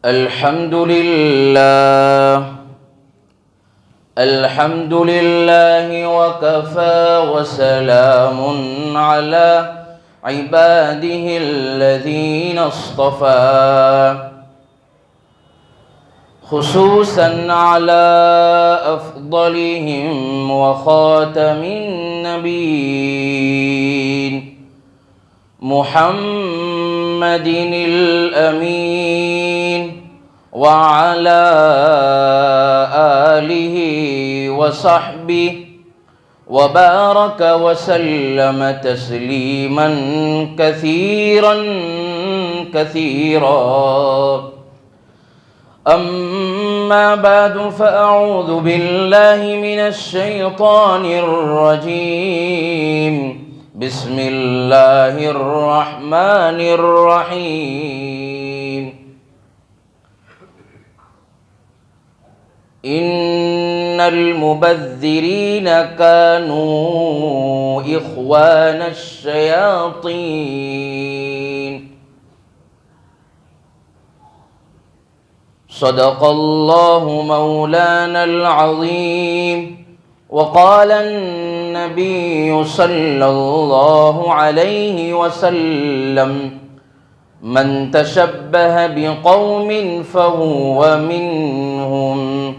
الحمد لله وكفى وسلام على عباده الذين اصطفى خصوصا على أفضلهم وخاتم النبيين محمد الأمين وعلى آله وصحبه وبارك وسلم تسليما كثيرا أما بعد فأعوذ بالله من الشيطان الرجيم بسم الله الرحمن الرحيم إن المبذرين كانوا إخوان الشياطين صدق الله مولانا العظيم وقال النبي صلى الله عليه وسلم من تشبه بقوم فهو منهم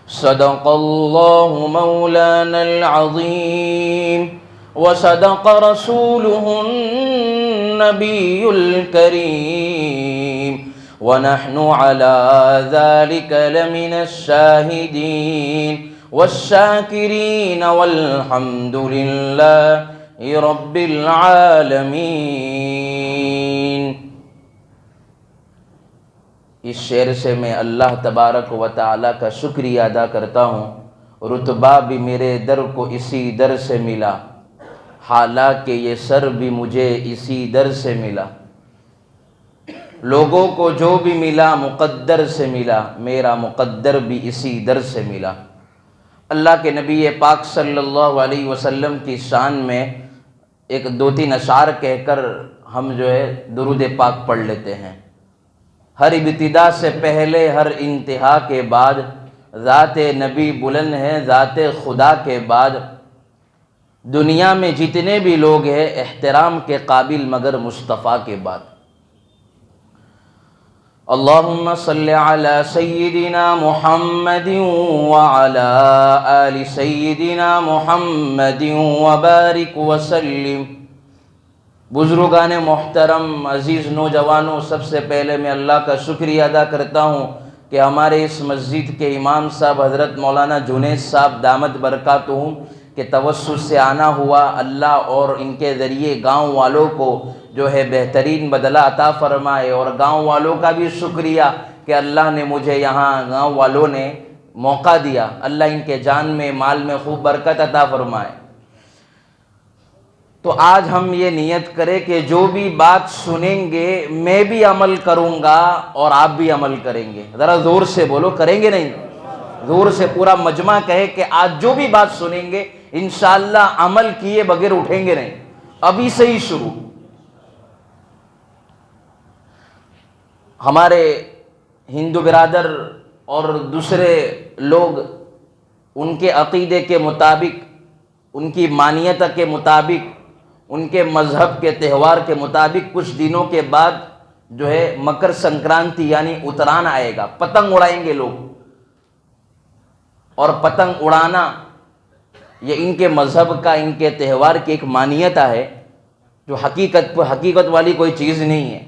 صدق الله مولانا العظيم وصدق رسوله النبي الكريم ونحن على ذلك لمن الشاهدين والشاكرين والحمد لله رب العالمین۔ اس شعر سے میں اللہ تبارک و تعالیٰ کا شکریہ ادا کرتا ہوں۔ رتبہ بھی میرے در کو اسی در سے ملا، حالانکہ یہ سر بھی مجھے اسی در سے ملا۔ لوگوں کو جو بھی ملا مقدر سے ملا، میرا مقدر بھی اسی در سے ملا۔ اللہ کے نبی پاک صلی اللہ علیہ وسلم کی شان میں ایک دو تین اشعار کہہ کر ہم درود پاک پڑھ لیتے ہیں۔ ہر ابتدا سے پہلے ہر انتہا کے بعد ذات نبی بلند ہے، ذات خدا کے بعد دنیا میں جتنے بھی لوگ ہیں احترام کے قابل مگر مصطفیٰ کے بعد۔ اللہم صلی علی سیدنا محمد وعلی آل سیدنا محمد وبارک وسلم۔ بزرگان محترم، عزیز نوجوانوں، سب سے پہلے میں اللہ کا شکریہ ادا کرتا ہوں کہ ہمارے اس مسجد کے امام صاحب حضرت مولانا جنید صاحب دامت برکاتہم کے توسط سے آنا ہوا۔ اللہ اور ان کے ذریعے گاؤں والوں کو بہترین بدلہ عطا فرمائے، اور گاؤں والوں کا بھی شکریہ کہ اللہ نے مجھے یہاں گاؤں والوں نے موقع دیا۔ اللہ ان کے جان میں مال میں خوب برکت عطا فرمائے۔ تو آج ہم یہ نیت کریں کہ جو بھی بات سنیں گے میں بھی عمل کروں گا اور آپ بھی عمل کریں گے۔ ذرا زور سے بولو، کریں گے نہیں؟ زور سے پورا مجمع کہے کہ آج جو بھی بات سنیں گے انشاءاللہ عمل کیے بغیر اٹھیں گے نہیں۔ ابھی سے ہی شروع۔ ہمارے ہندو برادر اور دوسرے لوگ ان کے عقیدے کے مطابق، ان کی مانیت کے مطابق، ان کے مذہب کے تہوار کے مطابق کچھ دنوں کے بعد مکر سنکرانتی یعنی اتران آئے گا، پتنگ اڑائیں گے لوگ۔ اور پتنگ اڑانا یہ ان کے مذہب کا، ان کے تہوار کی ایک مانیت ہے جو حقیقت والی کوئی چیز نہیں ہے۔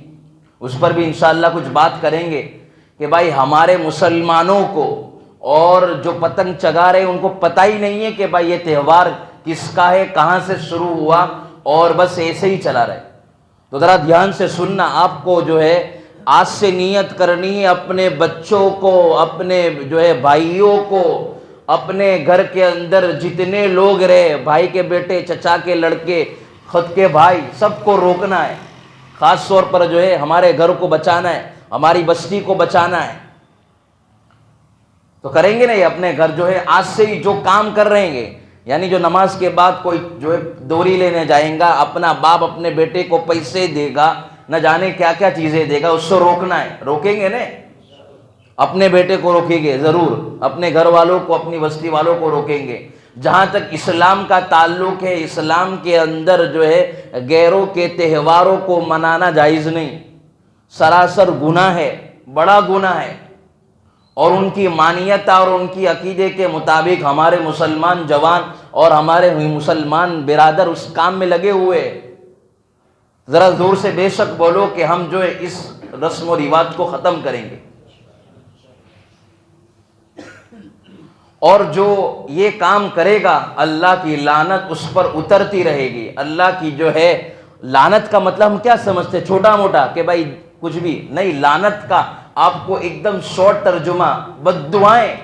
اس پر بھی انشاءاللہ کچھ بات کریں گے کہ بھائی ہمارے مسلمانوں کو اور جو پتنگ چگا رہے ان کو پتہ ہی نہیں ہے کہ بھائی یہ تہوار کس کا ہے، کہاں سے شروع ہوا، اور بس ایسے ہی چلا رہے۔ تو ذرا دھیان سے سننا، آپ کو آج سے نیت کرنی ہے اپنے بچوں کو، اپنے بھائیوں کو، اپنے گھر کے اندر جتنے لوگ رہے، بھائی کے بیٹے، چچا کے لڑکے، خود کے بھائی، سب کو روکنا ہے۔ خاص طور پر ہمارے گھر کو بچانا ہے، ہماری بستی کو بچانا ہے۔ تو کریں گے نہیں اپنے گھر آج سے ہی جو کام کر رہے ہیں، یعنی جو نماز کے بعد کوئی دوری لینے جائیں گا، اپنا باپ اپنے بیٹے کو پیسے دے گا نہ جانے کیا کیا چیزیں دے گا، اس سے روکنا ہے، روکیں گے نا؟ اپنے بیٹے کو روکیں گے ضرور، اپنے گھر والوں کو، اپنی بستی والوں کو روکیں گے۔ جہاں تک اسلام کا تعلق ہے، اسلام کے اندر جو ہے غیروں کے تہواروں کو منانا جائز نہیں، سراسر گناہ ہے، بڑا گناہ ہے۔ اور ان کی مانیت اور ان کی عقیدے کے مطابق ہمارے مسلمان جوان اور ہمارے مسلمان برادر اس کام میں لگے ہوئے ہیں۔ ذرا زور سے بے شک بولو کہ ہم جو ہے اس رسم و رواج کو ختم کریں گے، اور جو یہ کام کرے گا اللہ کی لعنت اس پر اترتی رہے گی۔ اللہ کی جو ہے لعنت کا مطلب ہم کیا سمجھتے، چھوٹا موٹا کہ بھائی کچھ بھی نہیں، لعنت کا آپ کو ایک دم شارٹ ترجمہ بد دعائیں۔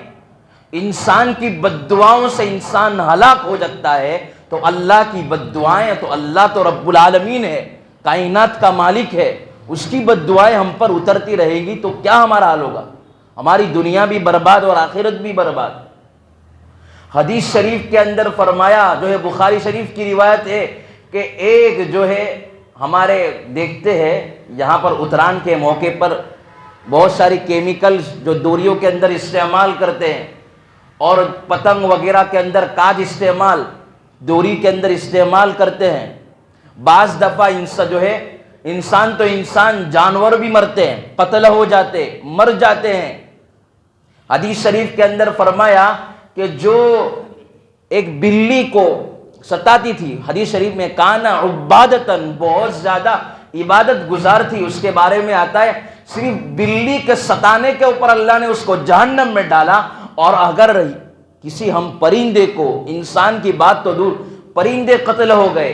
انسان کی بد دعاؤں سے انسان ہلاک ہو جاتا ہے، تو اللہ کی بد دعائیں، تو اللہ تو رب العالمین ہے، کائنات کا مالک ہے، اس کی بد دعائیں ہم پر اترتی رہے گی تو کیا ہمارا حال ہوگا؟ ہماری دنیا بھی برباد اور آخرت بھی برباد۔ حدیث شریف کے اندر فرمایا، جو ہے بخاری شریف کی روایت ہے کہ ایک جو ہے ہمارے دیکھتے ہیں یہاں پر اتران کے موقع پر بہت ساری کیمیکلز جو دوریوں کے اندر استعمال کرتے ہیں، اور پتنگ وغیرہ کے اندر کاج استعمال دوری کے اندر استعمال کرتے ہیں۔ بعض دفعہ جو ہے انسان تو انسان، جانور بھی مرتے ہیں، قتل ہو جاتے، مر جاتے ہیں۔ حدیث شریف کے اندر فرمایا کہ جو ایک بلی کو ستاتی تھی، حدیث شریف میں کانا عبادتن، بہت زیادہ عبادت گزار تھی، اس کے بارے میں آتا ہے صرف بلی کے ستانے کے اوپر اللہ نے اس کو جہنم میں ڈالا۔ اور اگر کسی ہم پرندے کو، انسان کی بات تو دور، پرندے قتل ہو گئے،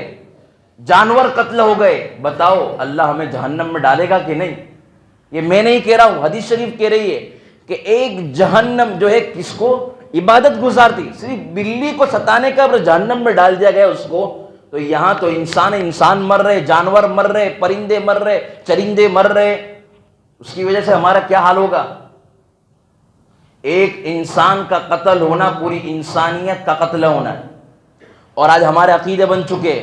جانور قتل ہو گئے، بتاؤ اللہ ہمیں جہنم میں ڈالے گا کہ نہیں؟ یہ میں نہیں کہہ رہا ہوں، حدیث شریف کہہ رہی ہے کہ ایک جہنم جو ہے کس کو عبادت گزار تھی، صرف بلی کو ستانے کا جہنم میں ڈال دیا گیا اس کو۔ تو یہاں تو انسان مر رہے، جانور مر رہے، پرندے مر رہے، چرندے مر رہے، اس کی وجہ سے ہمارا کیا حال ہوگا؟ ایک انسان کا قتل ہونا پوری انسانیت کا قتل ہونا ہے۔ اور آج ہمارے عقیدے بن چکے،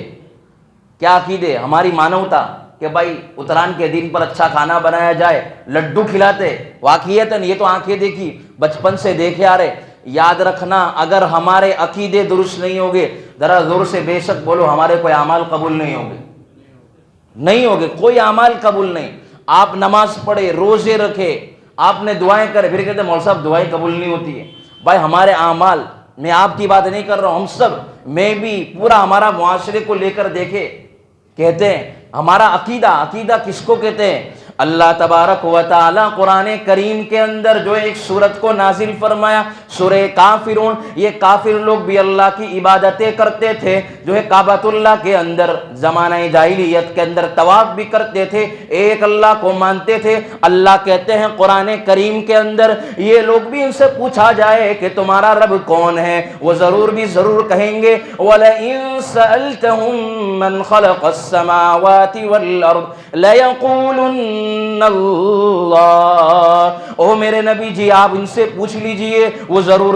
کیا عقیدے؟ ہماری مانوتا کہ بھائی اتران کے دن پر اچھا کھانا بنایا جائے، لڈو کھلاتے، واقعیتاً یہ تو آنکھیں دیکھی، بچپن سے دیکھے آ رہے۔ یاد رکھنا، اگر ہمارے عقیدے درست نہیں ہوگے، ذرا زور سے بے شک بولو، ہمارے کوئی اعمال قبول نہیں ہوگے، نہیں ہوگے، کوئی اعمال قبول نہیں۔ آپ نماز پڑھے، روزے رکھے، آپ نے دعائیں کرے، پھر کہتے ہیں مولوی صاحب دعائیں قبول نہیں ہوتی ہے۔ بھائی ہمارے اعمال، میں آپ کی بات نہیں کر رہا ہوں، ہم سب، میں بھی، پورا ہمارا معاشرے کو لے کر دیکھے، کہتے ہیں ہمارا عقیدہ کس کو کہتے ہیں؟ اللہ تبارک و تعالی قرآن کریم کے اندر جو ایک سورت کو نازل فرمایا، سورہ کافرون۔ یہ کافر لوگ بھی اللہ کی عبادتیں کرتے تھے، جو ہے کعبۃ اللہ کے اندر زمانہ جاہلیت کے اندر طواف بھی کرتے تھے، ایک اللہ کو مانتے تھے۔ اللہ کہتے ہیں قرآن کریم کے اندر، یہ لوگ بھی ان سے پوچھا جائے کہ تمہارا رب کون ہے، وہ ضرور کہیں گے وَلَئِن سَأَلْتَهُم مَّنْ خَلَقَ السَّمَاوَاتِ وَالْأَرْضَ لَيَقُولُنَّ اللہ۔ او میرے نبی جی آپ ان سے پوچھ لیجئے، وہ ضرور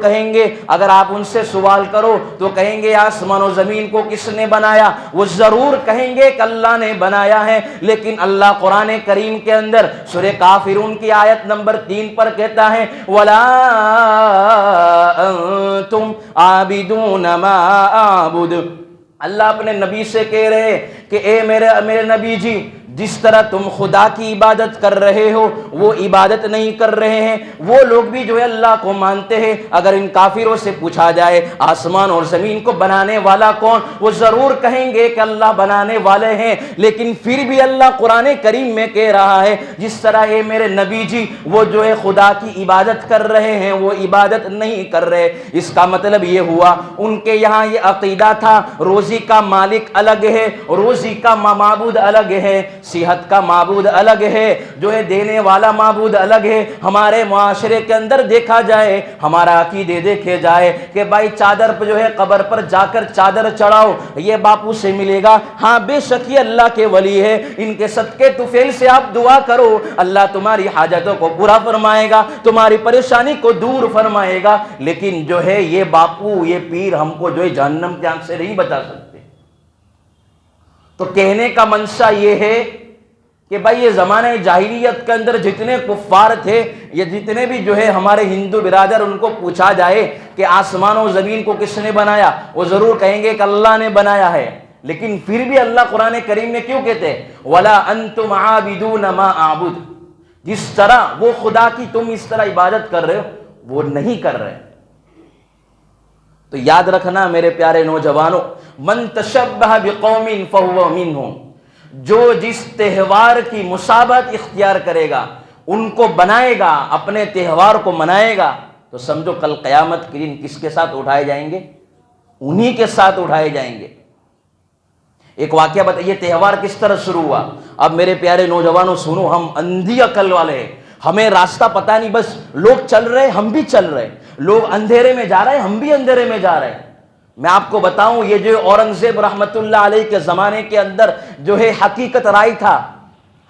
کہیں گے۔ اگر آپ ان سے سوال کرو تو کہیں گے آسمان و زمین کو کس نے بنایا، وہ ضرور کہیں گے کہ اللہ نے بنایا ہے۔ لیکن اللہ قرآن کریم کے اندر سورہ کافرون کی آیت نمبر 3 پر کہتا ہے وَلَا أَنْتُمْ عَابِدُونَ مَا أَعْبُدُ۔ اللہ اپنے نبی سے کہہ رہے کہ اے میرے نبی جی، جس طرح تم خدا کی عبادت کر رہے ہو وہ عبادت نہیں کر رہے ہیں، وہ لوگ بھی جو ہے اللہ کو مانتے ہیں۔ اگر ان کافروں سے پوچھا جائے آسمان اور زمین کو بنانے والا کون، وہ ضرور کہیں گے کہ اللہ بنانے والے ہیں۔ لیکن پھر بھی اللہ قرآن کریم میں کہہ رہا ہے جس طرح اے میرے نبی جی وہ جو ہے خدا کی عبادت کر رہے ہیں وہ عبادت نہیں کر رہے۔ اس کا مطلب یہ ہوا ان کے یہاں یہ عقیدہ تھا روزی کا مالک الگ ہے، روزی کا معبود الگ ہے، صحت کا معبود الگ ہے، جو ہے دینے والا معبود الگ ہے۔ ہمارے معاشرے کے اندر دیکھا جائے، ہمارا عقیدے دیکھے جائے کہ بھائی چادر پہ جو ہے قبر پر جا کر چادر چڑھاؤ، یہ باپو سے ملے گا، ہاں بے شک یہ اللہ کے ولی ہے، ان کے صدقے طفیل سے آپ دعا کرو، اللہ تمہاری حاجتوں کو پورا فرمائے گا، تمہاری پریشانی کو دور فرمائے گا۔ لیکن جو ہے یہ باپو، یہ پیر ہم کو جو ہے جہنم کی آنکھ سے نہیں بچا سکتے۔ تو کہنے کا منشا یہ ہے کہ بھائی یہ زمانہ جاہلیت کے اندر جتنے کفار تھے، یہ جتنے بھی جو ہے ہمارے ہندو برادر، ان کو پوچھا جائے کہ آسمان و زمین کو کس نے بنایا، وہ ضرور کہیں گے کہ اللہ نے بنایا ہے۔ لیکن پھر بھی اللہ قرآن کریم میں کیوں کہتے ہیں وَلَا أَنْتُمْ عَابِدُونَ مَا أَعْبُدُ، جس طرح وہ خدا کی تم اس طرح عبادت کر رہے ہو وہ نہیں کر رہے۔ تو یاد رکھنا میرے پیارے نوجوانوں، من تشبہ بقوم فہو منہم، جو جس تہوار کی مشابہت اختیار کرے گا، ان کو بنائے گا، اپنے تہوار کو منائے گا، تو سمجھو کل قیامت کے دن کس کے ساتھ اٹھائے جائیں گے؟ انہی کے ساتھ اٹھائے جائیں گے۔ ایک واقعہ بتائیے تہوار کس طرح شروع ہوا۔ اب میرے پیارے نوجوانوں سنو، ہم اندھی عقل والے ہیں، ہمیں راستہ پتہ نہیں، بس لوگ چل رہے ہم بھی چل رہے، لوگ اندھیرے میں جا رہے ہم بھی اندھیرے میں جا رہے۔ میں آپ کو بتاؤں، یہ جو اورنگزیب رحمت اللہ علیہ کے زمانے کے اندر جو ہے حقیقت رائے تھا،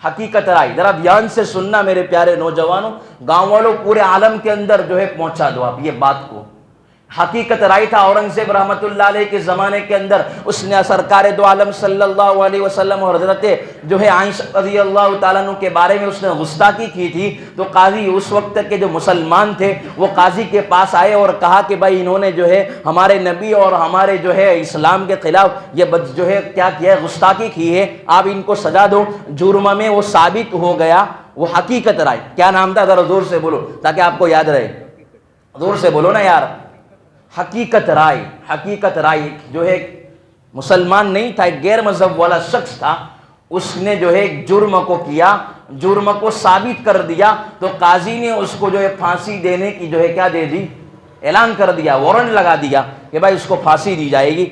حقیقت رائے، ذرا دھیان سے سننا میرے پیارے نوجوانوں، گاؤں والوں پورے عالم کے اندر جو ہے پہنچا دو آپ یہ بات کو۔ حقیقت رائے تھا اورنگزیب رحمت اللہ علیہ کے زمانے کے اندر، اس نے سرکار دو عالم صلی اللہ علیہ وسلم اور حضرت جو ہے عائشہ رضی اللہ تعالیٰ عنہ کے بارے میں اس نے گستاخی کی تھی۔ تو قاضی اس وقت کے جو مسلمان تھے وہ قاضی کے پاس آئے اور کہا کہ بھائی انہوں نے جو ہے ہمارے نبی اور ہمارے جو ہے اسلام کے خلاف یہ جو ہے کیا کیا ہے، گستاخی کی ہے، آپ ان کو سزا دو۔ جرم میں وہ ثابت ہو گیا، وہ حقیقت رائے، کیا نام تھا ذرا زور سے بولو تاکہ آپ کو یاد رہے، زور سے بولو نا یار۔ حقیقت رائے، حقیقت رائے جو ہے مسلمان نہیں تھا، ایک غیر مذہب والا شخص تھا، اس نے جو ہے جرم کو کیا، جرم کو ثابت کر دیا، تو قاضی نے اس کو جو ہے پھانسی دینے کی جو ہے کیا دے دی، اعلان کر دیا، وارنٹ لگا دیا کہ بھائی اس کو پھانسی دی جائے گی۔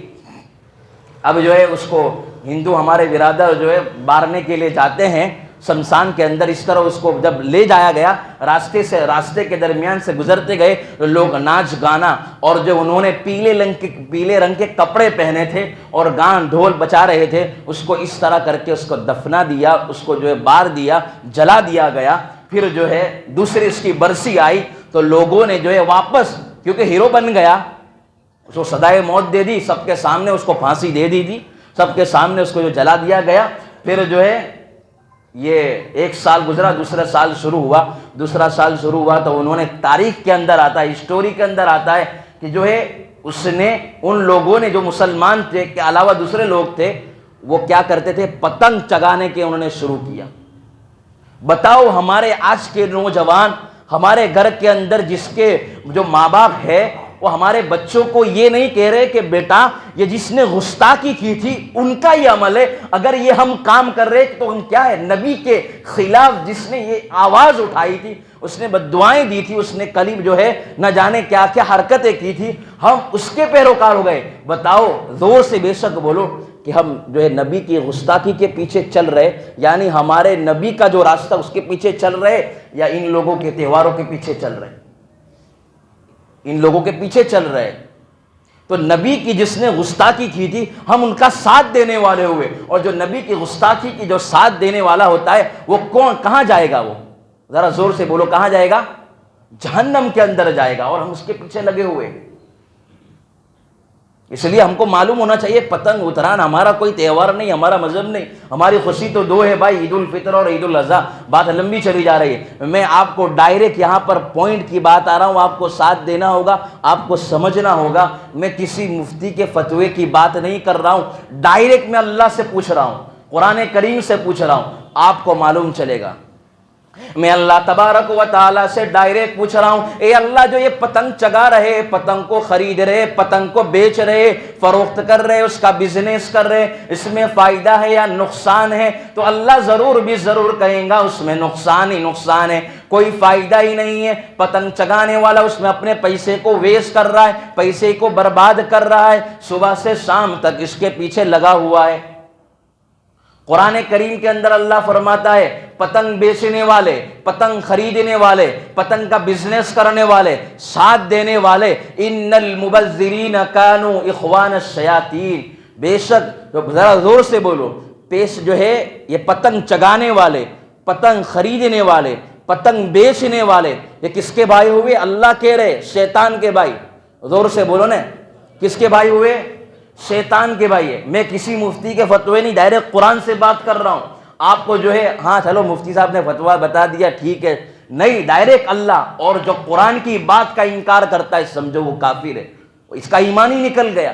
اب جو ہے اس کو ہندو ہمارے برادر جو ہے مارنے کے لیے جاتے ہیں شمشان کے اندر، اس طرح اس کو جب لے جایا گیا، راستے کے درمیان سے گزرتے گئے، لوگ ناچ گانا، اور جو انہوں نے پیلے رنگ کے کپڑے پہنے تھے اور گان ڈھول بجا رہے تھے، اس کو اس طرح کر کے اس کو دفنا دیا، اس کو جو ہے بار دیا، جلا دیا گیا۔ پھر جو ہے دوسری اس کی برسی آئی تو لوگوں نے جو ہے واپس، کیونکہ ہیرو بن گیا، اس کو سزائے موت دے دی، سب کے سامنے اس کو پھانسی دے دی تھی، سب کے سامنے اس کو جو جلا دیا گیا۔ پھر جو ہے یہ ایک سال گزرا، دوسرا سال شروع ہوا، تو انہوں نے تاریخ کے اندر آتا ہے، ہسٹوری کے اندر آتا ہے کہ جو ہے اس نے ان لوگوں نے جو مسلمان تھے کے علاوہ دوسرے لوگ تھے، وہ کیا کرتے تھے، پتنگ چگانے کے انہوں نے شروع کیا۔ بتاؤ ہمارے آج کے نوجوان، ہمارے گھر کے اندر جس کے جو ماں باپ ہے، وہ ہمارے بچوں کو یہ نہیں کہہ رہے کہ بیٹا یہ جس نے گستاخی کی تھی ان کا یہ عمل ہے، اگر یہ ہم کام کر رہے تو ہم کیا ہے، نبی کے خلاف جس نے یہ آواز اٹھائی تھی، اس نے بددعائیں دی تھی، اس نے قریب جو ہے نہ جانے کیا کیا حرکتیں کی تھی، ہم اس کے پیروکار ہو گئے۔ بتاؤ زور سے بے شک بولو کہ ہم جو ہے نبی کی گستاخی کے پیچھے چل رہے، یعنی ہمارے نبی کا جو راستہ اس کے پیچھے چل رہے، یا ان لوگوں کے تہواروں کے پیچھے چل رہے، ان لوگوں کے پیچھے چل رہے۔ تو نبی کی جس نے گستاخی کی تھی ہم ان کا ساتھ دینے والے ہوئے، اور جو نبی کی گستاخی کی جو ساتھ دینے والا ہوتا ہے وہ کہاں جائے گا؟ وہ ذرا زور سے بولو کہاں جائے گا؟ جہنم کے اندر جائے گا، اور ہم اس کے پیچھے لگے ہوئے۔ اس لیے ہم کو معلوم ہونا چاہیے پتنگ اتران ہمارا کوئی تہوار نہیں، ہمارا مذہب نہیں، ہماری خوشی تو دو ہے بھائی، عید الفطر اور عید الاضحیٰ۔ بات لمبی چلی جا رہی ہے، میں آپ کو ڈائریکٹ یہاں پر پوائنٹ کی بات آ رہا ہوں، آپ کو ساتھ دینا ہوگا، آپ کو سمجھنا ہوگا۔ میں کسی مفتی کے فتوے کی بات نہیں کر رہا ہوں، ڈائریکٹ میں اللہ سے پوچھ رہا ہوں، قرآن کریم سے پوچھ رہا ہوں، آپ کو معلوم چلے گا۔ میں اللہ تبارک و تعالیٰ سے ڈائریکٹ پوچھ رہا ہوں، اے اللہ جو یہ پتنگ چگا رہے، پتنگ کو خرید رہے، پتنگ کو بیچ رہے، فروخت کر رہے، اس کا بزنس کر رہے، اس میں فائدہ ہے یا نقصان ہے؟ تو اللہ ضرور کہیں گا اس میں نقصان ہی نقصان ہے، کوئی فائدہ ہی نہیں ہے۔ پتنگ چگانے والا اس میں اپنے پیسے کو ویسٹ کر رہا ہے، پیسے کو برباد کر رہا ہے، صبح سے شام تک اس کے پیچھے لگا ہوا ہے۔ قرآن کریم کے اندر اللہ فرماتا ہے پتنگ بیچنے والے، پتنگ خریدنے والے، پتنگ کا بزنس کرنے والے، ساتھ دینے والے، ان المبذرین کانوا اخوان الشیاطین، بے شک، ذرا زور سے بولو، پیش جو ہے یہ پتنگ چگانے والے، پتنگ خریدنے والے، پتنگ بیچنے والے، یہ کس کے بھائی ہوئے؟ اللہ کہہ رہے شیطان کے بھائی۔ زور سے بولو نا، کس کے بھائی ہوئے؟ شیطان کے بھائی ہے۔ میں کسی مفتی کے فتوے نہیں، ڈائریکٹ قرآن سے بات کر رہا ہوں۔ آپ کو جو ہے ہاں چلو مفتی صاحب نے فتویٰ بتا دیا ٹھیک ہے، نہیں، ڈائریکٹ اللہ اور جو قرآن کی بات کا انکار کرتا ہے سمجھو وہ کافر ہے، اس کا ایمان ہی نکل گیا۔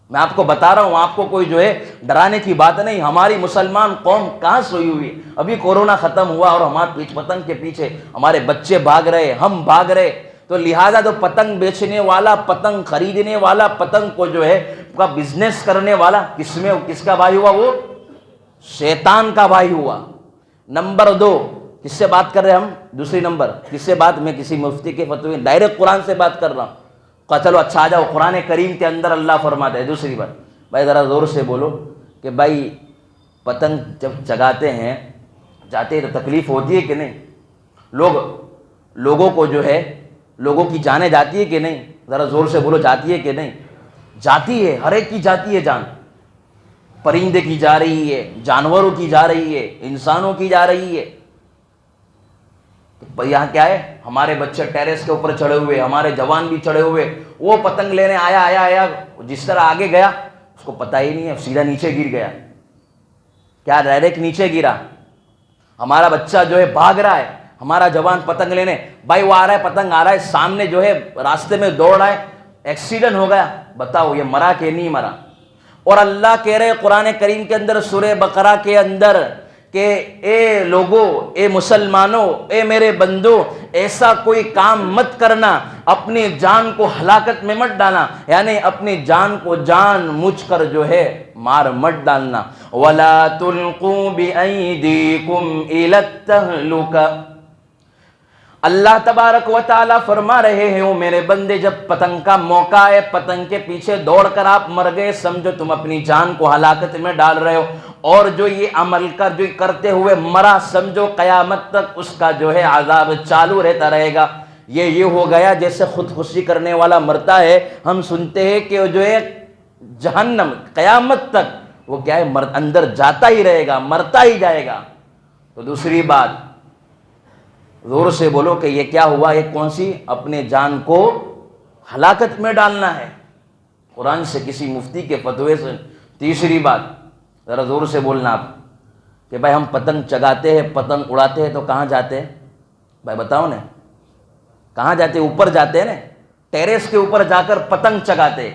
میں آپ کو بتا رہا ہوں، آپ کو کوئی جو ہے ڈرانے کی بات نہیں، ہماری مسلمان قوم کہاں سوئی ہوئی ہے؟ ابھی کورونا ختم ہوا اور ہمارے پتنگ کے پیچھے ہمارے بچے بھاگ رہے، ہم بھاگ رہے، تو لہٰذا تو پتنگ بیچنے والا، پتنگ خریدنے والا، پتنگ کو جو ہے کا بزنس کرنے والا کس کا بھائی ہوا؟ وہ شیطان کا بھائی ہوا۔ نمبر 2، کس سے بات کر رہے ہیں ہم؟ دوسری نمبر کس سے بات؟ میں کسی مفتی کے فتوے ڈائریکٹ قرآن سے بات کر رہا ہوں۔ چلو اچھا آ جاؤ، قرآن کریم کے اندر اللہ فرماتا ہے، دوسری بات بھائی ذرا زور سے بولو کہ بھائی پتنگ جب چگاتے ہیں جاتے ہیں تو تکلیف ہوتی ہے کہ نہیں؟ لوگوں کو جو ہے لوگوں کی جانیں جاتی ہے کہ نہیں؟ ذرا زور سے بولو، جاتی ہے کہ نہیں؟ جاتی ہے، ہر ایک کی جاتی ہے جان، پرندے کی جا رہی ہے، جانوروں کی جا رہی ہے، انسانوں کی جا رہی ہے۔ یہاں کیا ہے؟ ہمارے بچے ٹیرس کے اوپر چڑھے ہوئے، ہمارے جوان بھی چڑھے ہوئے، وہ پتنگ لینے آیا جس طرح آگے گیا اس کو پتہ ہی نہیں ہے، سیدھا نیچے گر گیا۔ کیا ڈائریکٹ نیچے گرا؟ ہمارا بچہ جو ہے بھاگ رہا ہے، ہمارا جوان پتنگ لینے، بھائی وہ آ رہا ہے، پتنگ آ رہا ہے، سامنے جو ہے راستے میں دوڑ رہا ہے، ایکسیڈنٹ ہو گیا، بتاؤ یہ مرا کہ نہیں مرا؟ اور اللہ کہہ رہے قرآن کریم کے اندر سورہ بقرہ کے اندر کہ اے لوگو، اے مسلمانوں، اے میرے بندو، ایسا کوئی کام مت کرنا، اپنی جان کو ہلاکت میں مت ڈالنا، یعنی اپنی جان کو جان مجھ کر جو ہے مار مت ڈالنا۔ وَلَا تُلْقُوا بِأَيْدِيكُمْ إِلَى التَّهْلُكَةِ۔ اللہ تبارک و تعالیٰ فرما رہے ہیں او میرے بندے، جب پتنگ کا موقع ہے، پتنگ کے پیچھے دوڑ کر آپ مر گئے، سمجھو تم اپنی جان کو ہلاکت میں ڈال رہے ہو، اور جو یہ عمل جو کرتے ہوئے مرا، سمجھو قیامت تک اس کا جو ہے عذاب چالو رہتا رہے گا۔ یہ ہو گیا جیسے خودکشی کرنے والا مرتا ہے، ہم سنتے ہیں کہ جو ہے جہنم قیامت تک وہ کیا ہے اندر جاتا ہی رہے گا، مرتا ہی جائے گا۔ تو دوسری بات زور سے بولو کہ یہ کیا ہوا؟ یہ کون سی؟ اپنے جان کو ہلاکت میں ڈالنا ہے، قرآن سے، کسی مفتی کے فتوے سے۔ تیسری بات ذرا زور سے بولنا آپ کہ بھائی ہم پتنگ چگاتے ہیں، پتنگ اڑاتے ہیں تو کہاں جاتے ہیں؟ بھائی بتاؤ نا، کہاں جاتے ہیں؟ اوپر جاتے ہیں نا، ٹیرس کے اوپر جا کر پتنگ چگاتے،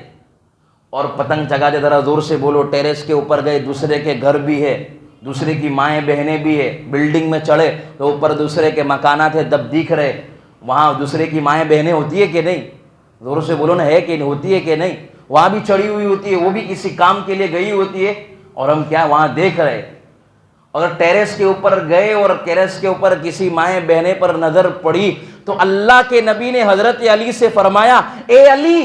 اور پتنگ چگاتے ذرا زور سے بولو، ٹیرس کے اوپر گئے، دوسرے کے گھر بھی ہے، دوسرے کی مائیں بہنیں بھی ہے، بلڈنگ میں چڑھے تو اوپر دوسرے کے مکانات ہے، دب دیکھ رہے، وہاں دوسرے کی مائیں بہنیں ہوتی ہے کہ نہیں؟ زور سے بولو نا، ہے کہ ہوتی ہے کہ نہیں؟ وہاں بھی چڑھی ہوئی ہوتی ہے، وہ بھی کسی کام کے لیے گئی ہوتی ہے، اور ہم کیا وہاں دیکھ رہے۔ اگر ٹیرس کے اوپر گئے اور ٹیرس کے اوپر کسی مائیں بہنے پر نظر پڑی تو اللہ کے نبی نے حضرت علی سے فرمایا، اے علی،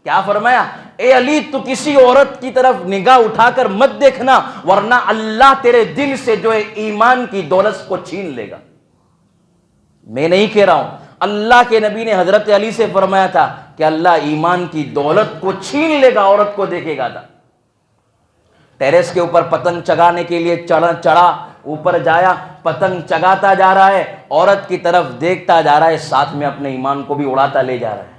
کیا فرمایا؟ اے علی، تو کسی عورت کی طرف نگاہ اٹھا کر مت دیکھنا، ورنہ اللہ تیرے دل سے جو ہے ایمان کی دولت کو چھین لے گا۔ میں نہیں کہہ رہا ہوں، اللہ کے نبی نے حضرت علی سے فرمایا تھا کہ اللہ ایمان کی دولت کو چھین لے گا عورت کو دیکھے گا تھا۔ ٹیرس کے اوپر پتنگ چگانے کے لیے چڑھا، اوپر جایا، پتنگ چگاتا جا رہا ہے، عورت کی طرف دیکھتا جا رہا ہے، ساتھ میں اپنے ایمان کو بھی اڑاتا لے جا رہا ہے۔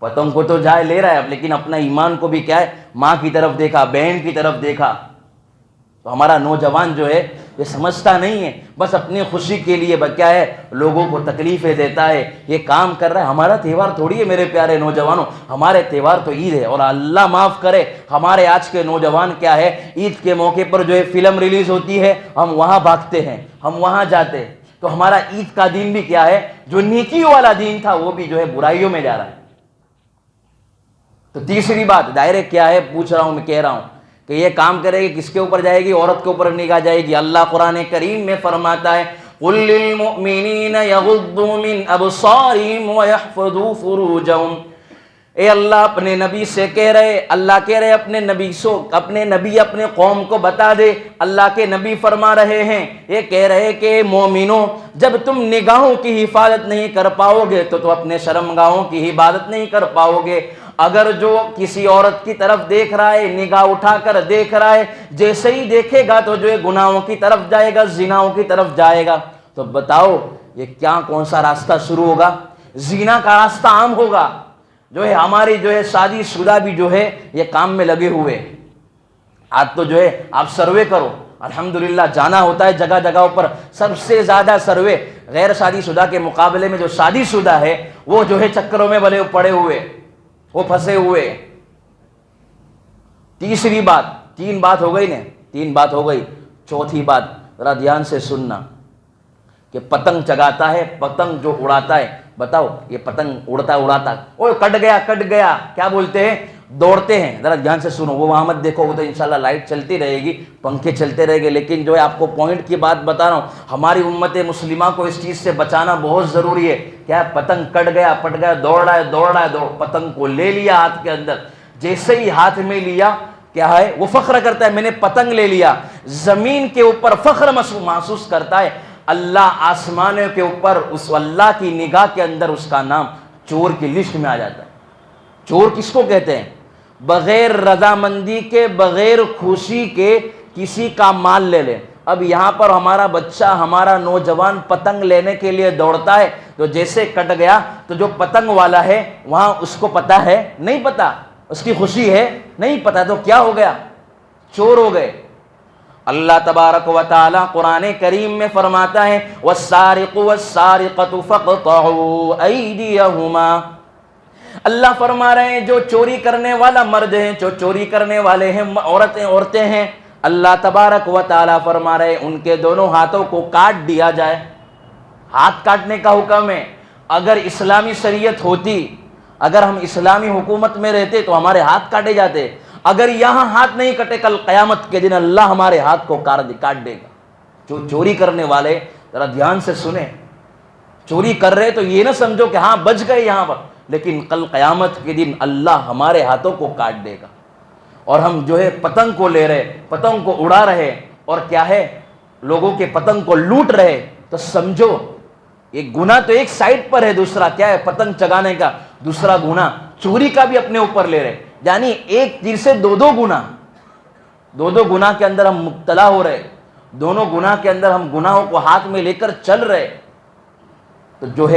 پتنگ کو تو جائے لے رہا ہے لیکن اپنا ایمان کو بھی کیا ہے، ماں کی طرف دیکھا، بہن کی طرف دیکھا۔ تو ہمارا نوجوان جو ہے یہ سمجھتا نہیں ہے، بس اپنی خوشی کے لیے کیا ہے لوگوں کو تکلیفیں دیتا ہے، یہ کام کر رہا ہے۔ ہمارا تہوار تھوڑی ہے میرے پیارے نوجوانوں، ہمارے تہوار تو عید ہے، اور اللہ معاف کرے ہمارے آج کے نوجوان کیا ہے، عید کے موقع پر جو ہے فلم ریلیز ہوتی ہے، ہم وہاں بھاگتے ہیں، ہم وہاں جاتے ہیں۔ تو ہمارا عید کا دن بھی کیا ہے، جو نیکیوں والا دن تھا وہ بھی جو ہے برائیوں میں جا رہا ہے۔ تو تیسری بات ڈائریکٹ کیا ہے پوچھ رہا ہوں، میں کہہ رہا ہوں کہ یہ کام کرے گی، کس کے اوپر جائے گی؟ عورت کے اوپر نگاہ جائے گی۔ اللہ قرآن کریم میں فرماتا ہے قُل لِّلْمُؤْمِنِينَ يَغُضُّوا مِنْ أَبْصَارِهِمْ وَيَحْفَظُوا فُرُوجَهُمْ۔ اے اللہ اپنے نبی سے کہہ رہے، اللہ کہہ رہے اپنے نبی اپنے قوم کو بتا دے، اللہ کے نبی فرما رہے ہیں، یہ کہہ رہے کہ مومنوں، جب تم نگاہوں کی حفاظت نہیں کر پاؤ گے تو اپنے شرمگاہوں کی حفاظت نہیں کر پاؤ گے۔ اگر جو کسی عورت کی طرف دیکھ رہا ہے، نگاہ اٹھا کر دیکھ رہا ہے، جیسے ہی دیکھے گا تو جو ہے گناہوں کی طرف جائے گا، زناؤں کی طرف جائے گا۔ تو بتاؤ یہ کون سا راستہ شروع ہوگا؟ زنا کا راستہ عام ہوگا۔ جو ہے ہماری جو ہے شادی شدہ بھی جو ہے یہ کام میں لگے ہوئے۔ آج تو جو ہے آپ سروے کرو، الحمدللہ جانا ہوتا ہے جگہ جگہوں پر، سب سے زیادہ سروے غیر شادی شدہ کے مقابلے میں جو شادی شدہ ہے وہ جو ہے چکروں میں بھلے پڑے ہوئے، وہ پھنسے ہوئے۔ تیسری بات، 3 بات ہو گئی نا، 3 بات ہو گئی، چوتھی بات ذرا دھیان سے سننا کہ پتنگ چگاتا ہے، پتنگ جو اڑاتا ہے، بتاؤ یہ پتنگ اڑاتا وہ کٹ گیا کیا بولتے ہیں؟ دوڑتے ہیں۔ ذرا دھیان سے سنو، وہ وہاں مت دیکھو، وہ تو انشاءاللہ لائٹ چلتی رہے گی، پنکھے چلتے رہے گے، لیکن جو ہے آپ کو پوائنٹ کی بات بتا رہا ہوں، ہماری امت مسلمہ کو اس چیز سے بچانا بہت ضروری ہے۔ کیا پتنگ کٹ گیا، دوڑ رہا ہے، پتنگ کو لے لیا ہاتھ کے اندر، جیسے ہی ہاتھ میں لیا کیا ہے وہ فخر کرتا ہے میں نے پتنگ لے لیا، زمین کے اوپر فخر محسوس کرتا ہے، اللہ آسمانوں کے اوپر اس اللہ کی نگاہ کے اندر اس کا نام چور کی لسٹ میں آ جاتا ہے۔ چور کس کو کہتے ہیں؟ بغیر رضامندی کے، بغیر خوشی کے کسی کا مال لے لے۔ اب یہاں پر ہمارا بچہ، ہمارا نوجوان پتنگ لینے کے لیے دوڑتا ہے، تو جیسے کٹ گیا تو جو پتنگ والا ہے وہاں اس کو پتا ہے؟ نہیں پتا۔ اس کی خوشی ہے؟ نہیں پتا۔ تو کیا ہو گیا؟ چور ہو گئے۔ اللہ تبارک و تعالی قرآن کریم میں فرماتا ہے وَالسَّارِقُ وَالسَّارِقَةُ فَاقْطَعُوا أَيْدِيَهُمَا، اللہ فرما رہے ہیں جو چوری کرنے والا مرد ہیں، جو چوری کرنے والے ہیں عورتیں ہیں، اللہ تبارک و تعالی فرما رہے ہیں ان کے دونوں ہاتھوں کو کاٹ دیا جائے۔ ہاتھ کاٹنے کا حکم ہے۔ اگر اسلامی شریعت ہوتی، اگر ہم اسلامی حکومت میں رہتے تو ہمارے ہاتھ کاٹے جاتے۔ اگر یہاں ہاتھ نہیں کٹے، کل قیامت کے دن اللہ ہمارے ہاتھ کو کاٹ دے گا۔ جو چوری کرنے والے ذرا دھیان سے سنیں، چوری کر رہے تو یہ نہ سمجھو کہ ہاں بچ گئے یہاں پر، لیکن کل قیامت کے دن اللہ ہمارے ہاتھوں کو کاٹ دے گا۔ اور ہم جو ہے پتنگ کو لے رہے، پتنگ کو اڑا رہے، اور کیا ہے لوگوں کے پتنگ کو لوٹ رہے، تو سمجھو ایک گناہ تو ایک سائٹ پر ہے، دوسرا کیا ہے پتنگ چگانے کا، دوسرا گناہ چوری کا بھی اپنے اوپر لے رہے۔ یعنی ایک چیز سے دو گناہ کے اندر ہم مبتلا ہو رہے، دونوں گناہ کے اندر ہم گناہوں کو ہاتھ میں لے کر چل رہے۔ تو جو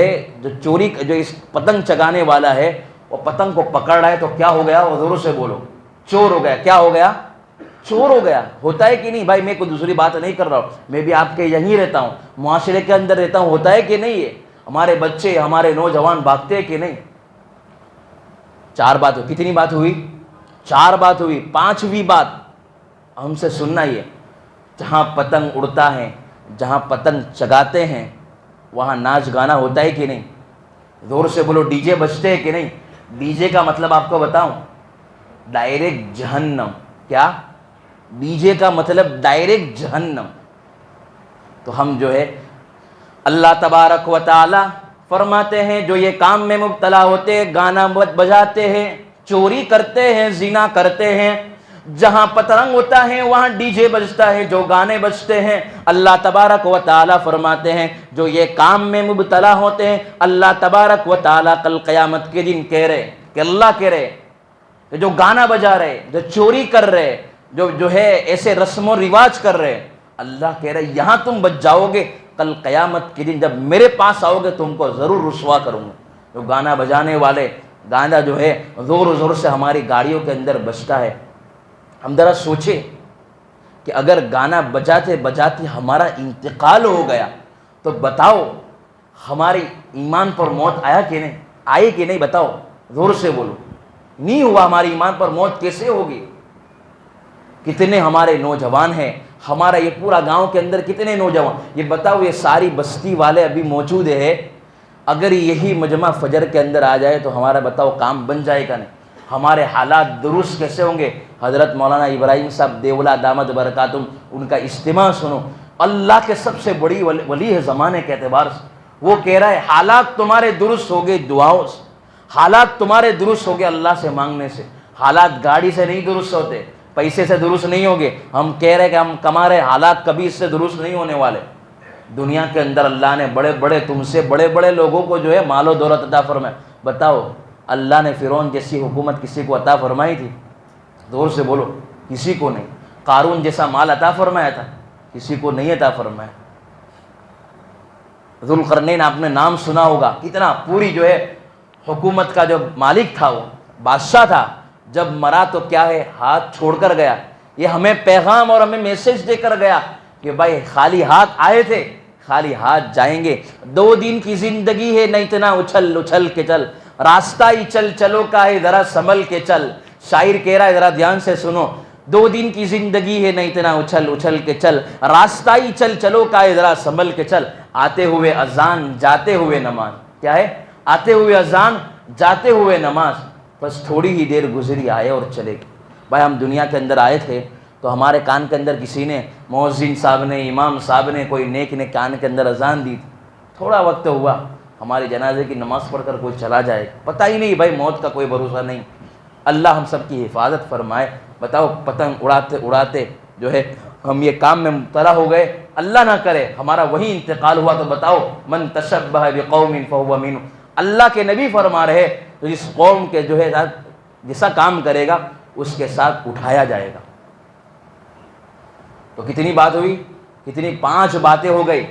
چوری جو اس پتنگ چگانے والا ہے وہ پتنگ کو پکڑ رہا ہے تو کیا ہو گیا؟ وہ زوروں سے بولو، چور ہو گیا۔ کیا ہو گیا؟ چور ہو گیا۔ ہوتا ہے کہ نہیں بھائی؟ میں کوئی دوسری بات نہیں کر رہا ہوں، میں بھی آپ کے یہیں رہتا ہوں، معاشرے کے اندر رہتا ہوں، ہوتا ہے کہ نہیں ہے؟ ہمارے بچے، ہمارے نوجوان بھاگتے ہیں کہ نہیں؟ 4 بات ہوئی۔ کتنی بات ہوئی؟ 4 بات ہوئی۔ 5ویں بات ہم سے سننا ہی ہے، جہاں پتنگ اڑتا ہے، جہاں پتنگ چگاتے ہیں وہاں ناچ گانا ہوتا ہے کہ نہیں؟ زور سے بولو، ڈی جے بجتے ہیں کہ نہیں؟ ڈی جے کا مطلب آپ کو بتاؤں، ڈائریکٹ جہنم۔ کیا؟ ڈی جے کا مطلب ڈائریکٹ جہنم۔ تو ہم جو ہے اللہ تبارک و تعالی فرماتے ہیں جو یہ کام میں مبتلا ہوتے ہیں، گانا بجاتے ہیں، چوری کرتے ہیں، زنا کرتے ہیں، جہاں پتنگ ہوتا ہے وہاں ڈی جے بجتا ہے، جو گانے بجتے ہیں، اللہ تبارک و تعالی فرماتے ہیں جو یہ کام میں مبتلا ہوتے ہیں، اللہ تبارک و تعالی کل قیامت کے دن کہہ رہے کہ اللہ کہہ رہے کہ جو گانا بجا رہے، جو چوری کر رہے، جو ہے ایسے رسم و رواج کر رہے، اللہ کہہ رہے یہاں تم بچ جاؤ گے، کل قیامت کے دن جب میرے پاس آؤ گے تم کو ضرور رسوا کروں گا۔ جو گانا بجانے والے، گانا جو ہے زور زور سے ہماری گاڑیوں کے اندر بجتا ہے، ہم ذرا سوچیں کہ اگر گانا بجاتے بجاتے ہمارا انتقال ہو گیا تو بتاؤ ہمارے ایمان پر موت آیا کہ نہیں؟ آئے کہ نہیں؟ بتاؤ، زور سے بولو۔ نہیں ہوا، ہمارے ایمان پر موت کیسے ہوگی؟ کتنے ہمارے نوجوان ہیں، ہمارا یہ پورا گاؤں کے اندر کتنے نوجوان، یہ بتاؤ یہ ساری بستی والے ابھی موجود ہے، اگر یہی مجمع فجر کے اندر آ جائے تو ہمارا بتاؤ کام بن جائے گا نہیں؟ ہمارے حالات درست کیسے ہوں گے؟ حضرت مولانا ابراہیم صاحب دیولہ دامت برکاتہم، ان کا اجتماع سنو، اللہ کے سب سے بڑی ولی ہے زمانے کے اعتبار سے، وہ کہہ رہا ہے حالات تمہارے درست ہو گئے دعاؤں سے، حالات تمہارے درست ہو گئے اللہ سے مانگنے سے۔ حالات گاڑی سے نہیں درست ہوتے، پیسے سے درست نہیں ہوگے، ہم کہہ رہے کہ ہم کما رہے، حالات کبھی اس سے درست نہیں ہونے والے۔ دنیا کے اندر اللہ نے بڑے بڑے تم سے بڑے بڑے لوگوں کو جو ہے مال و دولت عطا فرمائے، بتاؤ اللہ نے فرعون جیسی حکومت کسی کو عطا فرمائی تھی؟ زور سے بولو، کسی کو نہیں۔ قارون جیسا مال عطا فرمایا تھا؟ کسی کو نہیں عطا فرمایا۔ ذوالقرنین آپ نے نام سنا ہوگا، کتنا پوری جو ہے حکومت کا جو مالک تھا، وہ بادشاہ تھا، جب مرا تو کیا ہے ہاتھ چھوڑ کر گیا، یہ ہمیں پیغام اور ہمیں میسج دے کر گیا کہ بھائی خالی ہاتھ آئے تھے، خالی ہاتھ جائیں گے۔ 2 دن کی زندگی ہے، نہ اتنا اچھل اچھل کے چل، راستہ ہی چل چلو کا ہے، ذرا سنبھل کے چل۔ شاعر کہہ رہا ہے، ذرا دھیان سے سنو، 2 دن کی زندگی ہے، نہ اتنا اچھل اچھل کے چل، راستہ ہی چل چلو کا ہے، ذرا سنبھل کے چل۔ آتے ہوئے اذان، جاتے ہوئے نماز، کیا ہے؟ آتے ہوئے اذان، جاتے ہوئے نماز، بس تھوڑی ہی دیر گزری، آئے اور چلے گئے۔ بھائی ہم دنیا کے اندر آئے تھے تو ہمارے کان کے اندر کسی نے، مؤذن صاحب نے، امام صاحب نے، کوئی نیک نے کان کے اندر اذان دی تھی، تھوڑا وقت ہوا ہمارے جنازے کی نماز پڑھ کر کوئی چلا جائے، پتہ ہی نہیں بھائی، موت کا کوئی بھروسہ نہیں۔ اللہ ہم سب کی حفاظت فرمائے۔ بتاؤ پتنگ اڑاتے اڑاتے جو ہے ہم یہ کام میں مبتلا ہو گئے، اللہ نہ کرے ہمارا وہی انتقال ہوا تو بتاؤ، من تشبہ بقوم فہو منہم، اللہ کے نبی فرما رہے تو جس قوم کے جو ہے جیسا کام کرے گا اس کے ساتھ اٹھایا جائے گا۔ تو کتنی بات ہوئی، کتنی 5 باتیں ہو گئی۔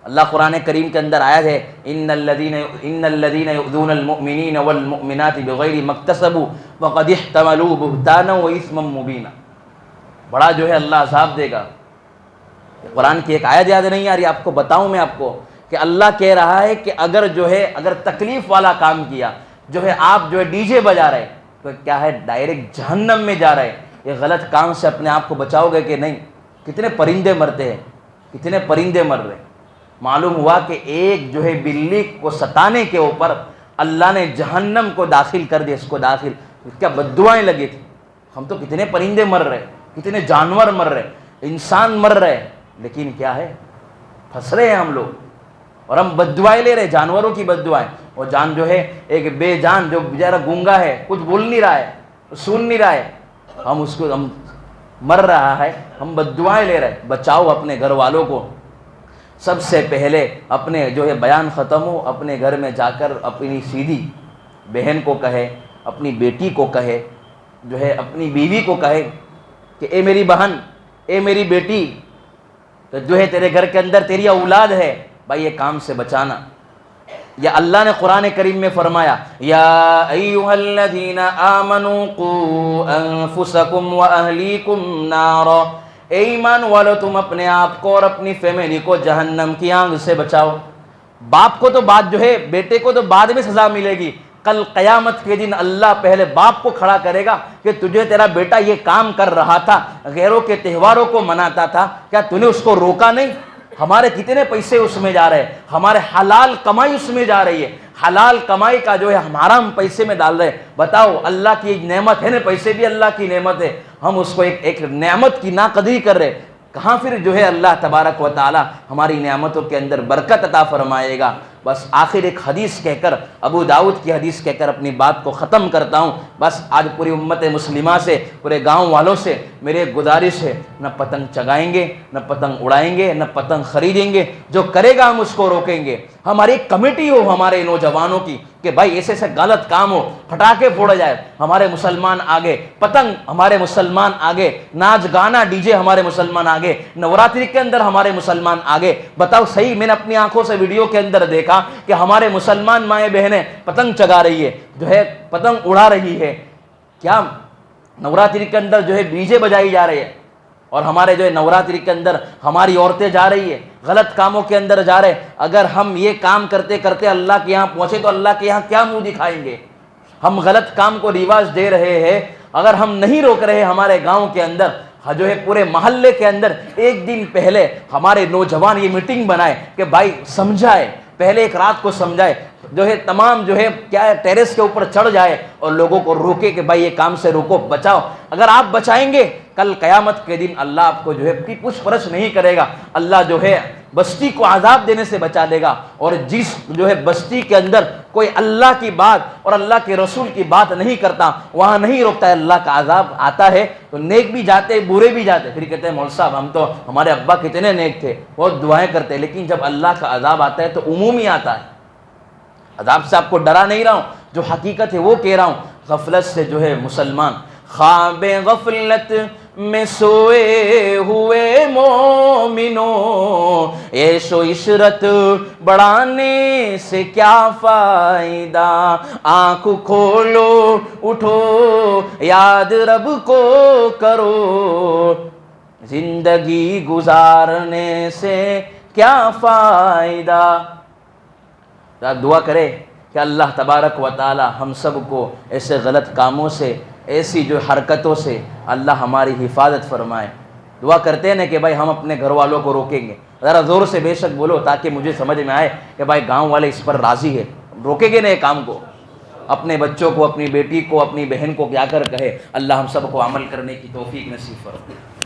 اللہ قرآن کریم کے اندر آیا ہے، ان الذین یؤذون المؤمنین والمؤمنات بغیر ما اکتسبوا فقد احتملوا بہتانا واثما مبینا۔ بڑا جو ہے اللہ عذاب دے گا۔ قرآن کی ایک آیت یاد نہیں آ رہی، آپ کو بتاؤں میں آپ کو کہ اللہ کہہ رہا ہے کہ اگر تکلیف والا کام کیا، جو ہے آپ جو ہے ڈی جے بجا رہے تو کیا ہے، ڈائریکٹ جہنم میں جا رہے۔ یہ غلط کام سے اپنے آپ کو بچاؤ گے کہ نہیں؟ کتنے پرندے مرتے ہیں، کتنے پرندے مر رہے ہیں۔ معلوم ہوا کہ ایک جو ہے بلی کو ستانے کے اوپر اللہ نے جہنم کو داخل کر دیا، اس کو داخل، کیا بد دعائیں لگی تھی۔ ہم تو کتنے پرندے مر رہے، کتنے جانور مر رہے، انسان مر رہے، لیکن کیا ہے، پھنس رہے ہیں ہم لوگ، اور ہم بد دعائیں لے رہے، جانوروں کی بد دعائیں۔ اور جان جو ہے ایک بے جان جو بیچارہ گونگا ہے، کچھ بول نہیں رہا ہے، سن نہیں رہا ہے، ہم مر رہا ہے، ہم بد دعائیں لے رہے۔ بچاؤ اپنے گھر والوں کو، سب سے پہلے اپنے جو ہے بیان ختم ہو، اپنے گھر میں جا کر اپنی سیدھی بہن کو کہے، اپنی بیٹی کو کہے، جو ہے اپنی بیوی کو کہے کہ اے میری بہن، اے میری بیٹی، تو جو ہے تیرے گھر کے اندر تیری اولاد ہے، بھائی یہ کام سے بچانا۔ یا اللہ نے قرآن کریم میں فرمایا، یا ایھا الذین آمنوا قوا انفسکم واہلیکم نارا، اے ایمان والو تم اپنے آپ کو اور اپنی فیملی کو جہنم کی آگ سے بچاؤ۔ باپ کو تو بعد جو ہے، بیٹے کو تو بعد میں سزا ملے گی، کل قیامت کے دن اللہ پہلے باپ کو کھڑا کرے گا کہ تجھے تیرا بیٹا یہ کام کر رہا تھا، غیروں کے تہواروں کو مناتا تھا، کیا تو نے اس کو روکا نہیں؟ ہمارے کتنے پیسے اس میں جا رہے ہیں، ہمارے حلال کمائی اس میں جا رہی ہے، حلال کمائی کا جو ہے ہم حرام پیسے میں ڈال رہے ہیں۔ بتاؤ اللہ کی ایک نعمت ہے نا، پیسے بھی اللہ کی نعمت ہے، ہم اس کو ایک نعمت کی ناقدری کر رہے، کہاں پھر جو ہے اللہ تبارک و تعالی ہماری نعمتوں کے اندر برکت عطا فرمائے گا۔ بس آخر ایک حدیث کہہ کر، ابو داؤد کی حدیث کہہ کر اپنی بات کو ختم کرتا ہوں۔ بس آج پوری امت مسلمہ سے، پورے گاؤں والوں سے میرے گزارش ہے، نہ پتنگ چگائیں گے، نہ پتنگ اڑائیں گے، نہ پتنگ خریدیں گے، جو کرے گا ہم اس کو روکیں گے۔ ہماری کمیٹی ہو ہمارے نوجوانوں کی کہ بھائی ایسے ایسے غلط کام ہو، پٹاخے پھوڑے جائے، ہمارے مسلمان آگے، پتنگ ہمارے مسلمان آگے، ناچ گانا ڈی جے ہمارے مسلمان آگے، نوراتری کے اندر ہمارے مسلمان آگے۔ بتاؤ صحیح، میں نے اپنی آنکھوں سے ویڈیو کے اندر دیکھا کہ ہمارے مسلمان مائیں بہنیں پتنگ چگا رہی ہے، جو ہے پتنگ اڑا رہی ہے، کیا نوراتری کے اندر جو ہے ڈی جے بجائی جا رہی ہے، اور ہمارے جو ہے نوراتری کے اندر ہماری عورتیں جا رہی ہے، غلط کاموں کے اندر جا رہے۔ اگر ہم یہ کام کرتے کرتے اللہ کے یہاں پہنچے تو اللہ کے یہاں کیا منہ دکھائیں گے؟ ہم غلط کام کو رواج دے رہے ہیں، اگر ہم نہیں روک رہے ہمارے گاؤں کے اندر، جو ہے پورے محلے کے اندر ایک دن پہلے ہمارے نوجوان یہ میٹنگ بنائے کہ بھائی سمجھائے، پہلے ایک رات کو سمجھائے، جو ہے تمام جو ہے کیا ہے ٹیرس کے اوپر چڑھ جائے اور لوگوں کو روکے کہ بھائی یہ کام سے روکو، بچاؤ۔ اگر آپ بچائیں گے، کل قیامت کے دن اللہ آپ کو جو ہے پوچھ پرچھ نہیں کرے گا، اللہ جو ہے بستی کو عذاب دینے سے بچا لے گا۔ اور جس جو ہے بستی کے اندر کوئی اللہ کی بات اور اللہ کے رسول کی بات نہیں کرتا، وہاں نہیں روکتا ہے، اللہ کا عذاب آتا ہے تو نیک بھی جاتے، برے بھی جاتے، پھر کہتے ہیں مول صاحب ہم تو، ہمارے ابا کتنے نیک تھے، بہت دعائیں کرتے، لیکن جب اللہ کا عذاب آتا ہے تو عمومی آتا ہے۔ عذاب سے آپ کو ڈرا نہیں رہا ہوں، جو حقیقت ہے وہ کہہ رہا ہوں۔ غفلت سے جو ہے مسلمان، خواب غفلت میں سوئے ہوئے مومنوں، عیش و عشرت بڑھانے سے کیا فائدہ، آنکھ کھولو اٹھو یاد رب کو کرو، زندگی گزارنے سے کیا فائدہ۔ آپ دعا کرے کہ اللہ تبارک و تعالی ہم سب کو ایسے غلط کاموں سے، ایسی جو حرکتوں سے اللہ ہماری حفاظت فرمائے۔ دعا کرتے ہیں نا کہ بھائی ہم اپنے گھر والوں کو روکیں گے، ذرا زور سے بے شک بولو تاکہ مجھے سمجھ میں آئے کہ بھائی گاؤں والے اس پر راضی ہے، روکیں گے نا یہ کام کو، اپنے بچوں کو، اپنی بیٹی کو، اپنی بہن کو کیا کر کہے۔ اللہ ہم سب کو عمل کرنے کی توفیق نصیب فرمائے۔